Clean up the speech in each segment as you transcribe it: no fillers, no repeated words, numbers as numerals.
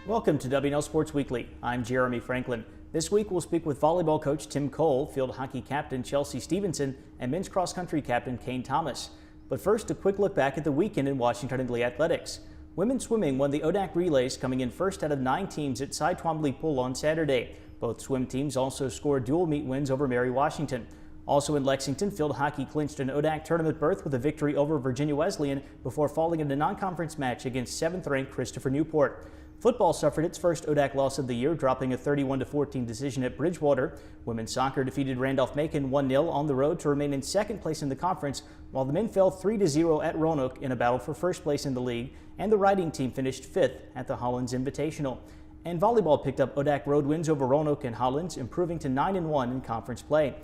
Welcome to WNL Sports Weekly. I'm Jeremy Franklin. This week we'll speak with volleyball coach Tim Cole, field hockey captain Chelsea Stevenson, and men's cross country captain Kane Thomas. But first, a quick look back at the weekend in Washington and Lee athletics. Women's swimming won the ODAC relays, coming in first out of 9 teams at Cy Twombly Pool on Saturday. Both swim teams also scored dual meet wins over Mary Washington. Also in Lexington, field hockey clinched an ODAC tournament berth with a victory over Virginia Wesleyan before falling in a non-conference match against 7th-ranked Christopher Newport. Football suffered its first ODAC loss of the year, dropping a 31-14 decision at Bridgewater. Women's soccer defeated Randolph-Macon 1-0 on the road to remain in second place in the conference, while the men fell 3-0 at Roanoke in a battle for first place in the league, and the riding team finished 5th at the Hollins Invitational. And volleyball picked up ODAC road wins over Roanoke and Hollins, improving to 9-1 in conference play.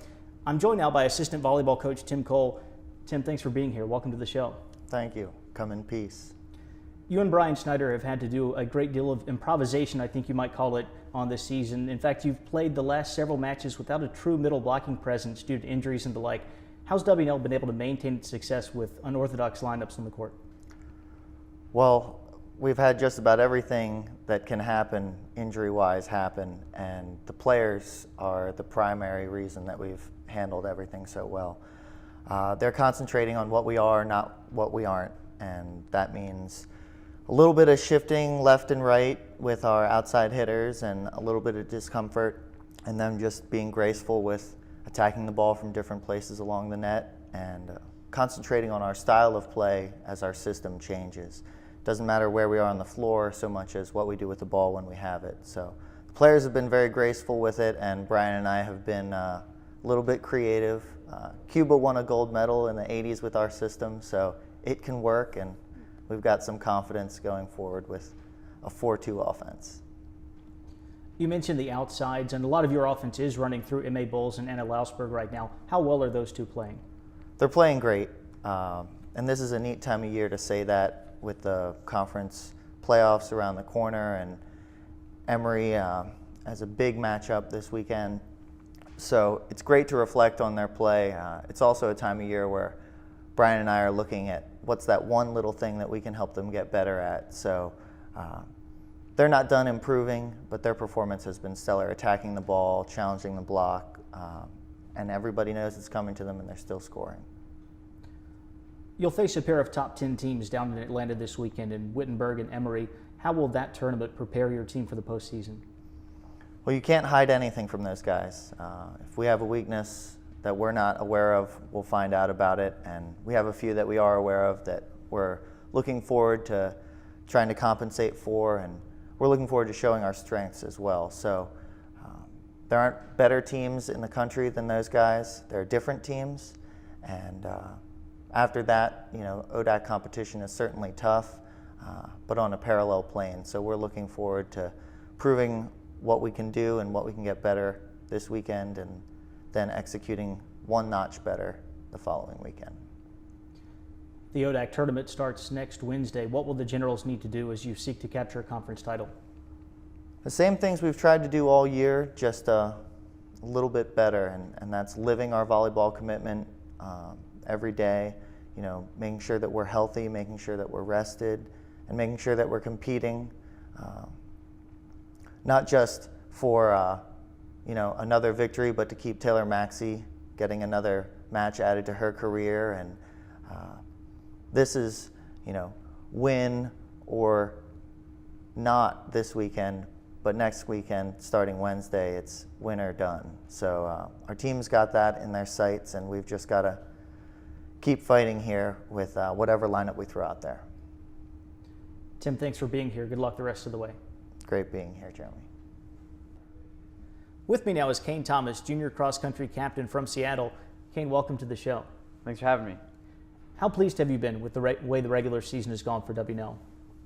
I'm joined now by assistant volleyball coach Tim Cole. Tim, thanks for being here. Welcome to the show. Thank you. Come in peace. You and Brian Snyder have had to do a great deal of improvisation, I think you might call it, on this season. In fact, you've played the last several matches without a true middle blocking presence due to injuries and the like. How's WNL been able to maintain its success with unorthodox lineups on the court? Well, we've had just about everything that can happen injury-wise happen, and the players are the primary reason that we've handled everything so well. They're concentrating on what we are, not what we aren't, and that means a little bit of shifting left and right with our outside hitters and a little bit of discomfort, and them just being graceful with attacking the ball from different places along the net and concentrating on our style of play as our system changes. Doesn't matter where we are on the floor so much as what we do with the ball when we have it. So the players have been very graceful with it, and Brian and I have been a little bit creative. Cuba won a gold medal in the 80s with our system, so it can work, and we've got some confidence going forward with a 4-2 offense. You mentioned the outsides, and a lot of your offense is running through M.A. Bowles and Anna Lausberg right now. How well are those two playing? They're playing great, and this is a neat time of year to say that with the conference playoffs around the corner, and Emory has a big matchup this weekend. So it's great to reflect on their play. It's also a time of year where Brian and I are looking at what's that one little thing that we can help them get better at. So they're not done improving, but their performance has been stellar, attacking the ball, challenging the block, and everybody knows it's coming to them, and they're still scoring. You'll face a pair of top 10 teams down in Atlanta this weekend in Wittenberg and Emory. How will that tournament prepare your team for the postseason? Well, you can't hide anything from those guys. If we have a weakness that we're not aware of, we'll find out about it, and we have a few that we are aware of that we're looking forward to trying to compensate for, and we're looking forward to showing our strengths as well. So there aren't better teams in the country than those guys. They're different teams, and after that, you know, ODAC competition is certainly tough, but on a parallel plane. So we're looking forward to proving what we can do and what we can get better this weekend, and then executing one notch better the following weekend. The ODAC tournament starts next Wednesday. What will the Generals need to do as you seek to capture a conference title? The same things we've tried to do all year, just a little bit better, and that's living our volleyball commitment every day, you know, making sure that we're healthy, making sure that we're rested, and making sure that we're competing, not just for you know, another victory, but to keep Taylor Maxey getting another match added to her career. And this is, you know, win or not this weekend, but next weekend, starting Wednesday, it's win or done. So our team's got that in their sights, and we've just got to keep fighting here with whatever lineup we throw out there. Tim, thanks for being here. Good luck the rest of the way. Great being here, Jeremy. With me now is Kane Thomas, junior cross-country captain from Seattle. Kane, welcome to the show. Thanks for having me. How pleased have you been with the way the regular season has gone for WNL?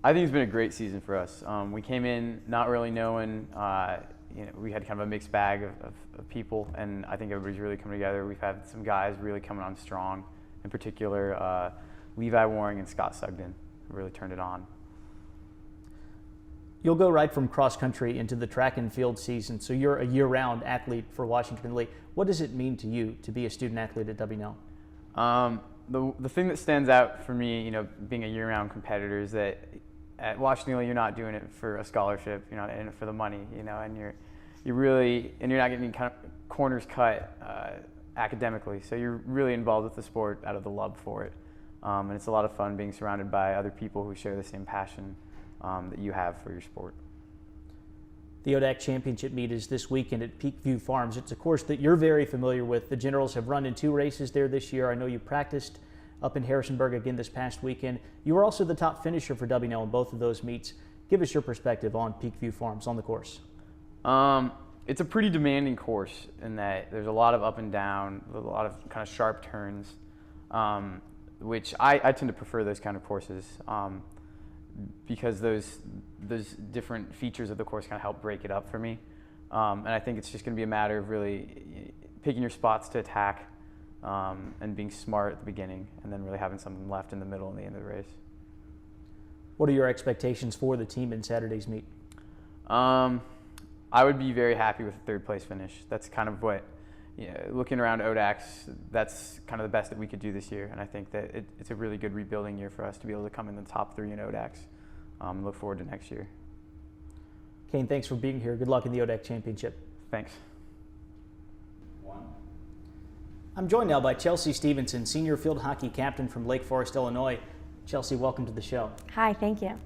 I think it's been a great season for us. We came in not really knowing, you know, we had kind of a mixed bag of people, and I think everybody's really come together. We've had some guys really coming on strong, in particular Levi Waring and Scott Sugden, who really turned it on. You'll go right from cross country into the track and field season, so you're a year-round athlete for Washington Lee. What does it mean to you to be a student athlete at WNL? The thing that stands out for me, you know, being a year-round competitor, is that at Washington, you're not doing it for a scholarship. You're not in it for the money, and you're not getting kind of corners cut academically. So you're really involved with the sport out of the love for it, and it's a lot of fun being surrounded by other people who share the same passion that you have for your sport. The ODAC Championship meet is this weekend at Peakview Farms. It's a course that you're very familiar with. The Generals have run in 2 races there this year. I know you practiced up in Harrisonburg again this past weekend. You were also the top finisher for WNL in both of those meets. Give us your perspective on Peakview Farms on the course. It's a pretty demanding course in that there's a lot of up and down, a lot of kind of sharp turns, which I tend to prefer those kind of courses. Because those different features of the course kind of help break it up for me. And I think it's just going to be a matter of really picking your spots to attack and being smart at the beginning, and then really having something left in the middle and the end of the race. What are your expectations for the team in Saturday's meet? I would be very happy with a 3rd place finish. That's kind of what, looking around ODACs, that's kind of the best that we could do this year. And I think that it's a really good rebuilding year for us to be able to come in the top 3 in ODACs. Look forward to next year. Kane, thanks for being here. Good luck in the ODAC Championship. Thanks. I'm joined now by Chelsea Stevenson, senior field hockey captain from Lake Forest, Illinois. Chelsea, welcome to the show. Hi, thank you.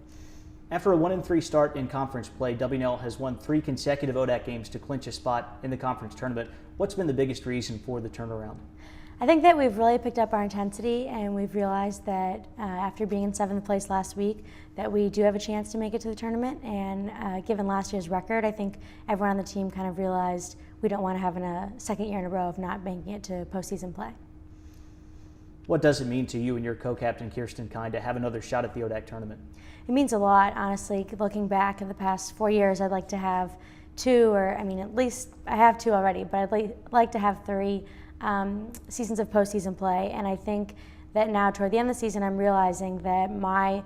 After a 1-3 start in conference play, WNL has won 3 consecutive ODAC games to clinch a spot in the conference tournament. What's been the biggest reason for the turnaround? I think that we've really picked up our intensity, and we've realized that after being in 7th place last week, that we do have a chance to make it to the tournament. And given last year's record, I think everyone on the team kind of realized we don't want to have a 2nd year in a row of not making it to postseason play. What does it mean to you and your co-captain Kirsten Kine to have another shot at the ODAC tournament? It means a lot, honestly. Looking back at the past 4 years, I'd like to have 2, or at least I have 2 already, but I'd like to have 3 seasons of postseason play. And I think that now toward the end of the season, I'm realizing that my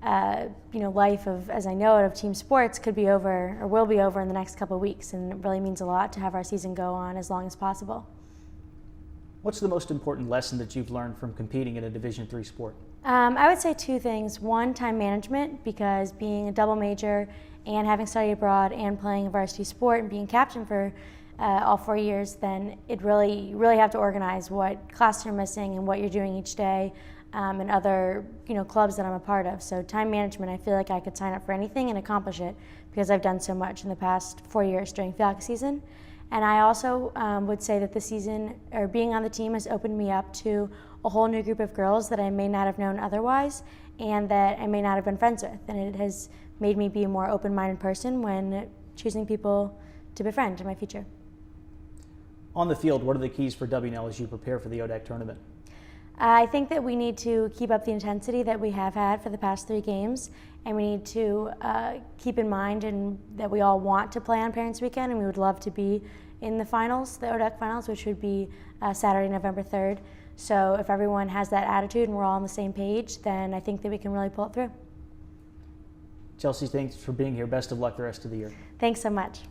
life as I know it, of team sports could be over, or will be over, in the next couple of weeks. And it really means a lot to have our season go on as long as possible. What's the most important lesson that you've learned from competing in a Division III sport? I would say 2 things. One, time management, because being a double major and having studied abroad and playing a varsity sport and being captain for all 4 years, then you really have to organize what classes you're missing and what you're doing each day, and other clubs that I'm a part of. So time management, I feel like I could sign up for anything and accomplish it because I've done so much in the past 4 years during field hockey season. And I also would say that the season, or being on the team, has opened me up to a whole new group of girls that I may not have known otherwise and that I may not have been friends with. And it has made me be a more open-minded person when choosing people to befriend in my future. On the field, what are the keys for WNL as you prepare for the ODAC tournament? I think that we need to keep up the intensity that we have had for the past 3 games, and we need to keep in mind that we all want to play on Parents Weekend, and we would love to be in the finals, the ODAC finals, which would be Saturday, November 3rd. So if everyone has that attitude and we're all on the same page, then I think that we can really pull it through. Chelsea, thanks for being here. Best of luck the rest of the year. Thanks so much.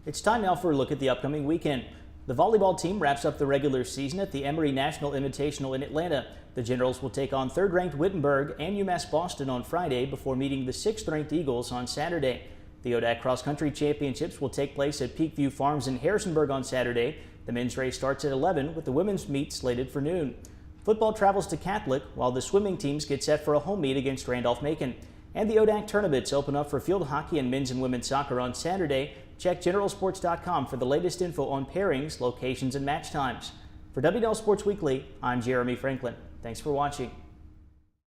It's time now for a look at the upcoming weekend. The volleyball team wraps up the regular season at the Emory National Invitational in Atlanta. The Generals will take on 3rd-ranked Wittenberg and UMass Boston on Friday before meeting the 6th-ranked Eagles on Saturday. The ODAC Cross Country Championships will take place at Peakview Farms in Harrisonburg on Saturday. The men's race starts at 11 with the women's meet slated for noon. Football travels to Catholic while the swimming teams get set for a home meet against Randolph-Macon. And the ODAC tournaments open up for field hockey and men's and women's soccer on Saturday. Check generalsports.com for the latest info on pairings, locations, and match times. For WNL Sports Weekly, I'm Jeremy Franklin. Thanks for watching.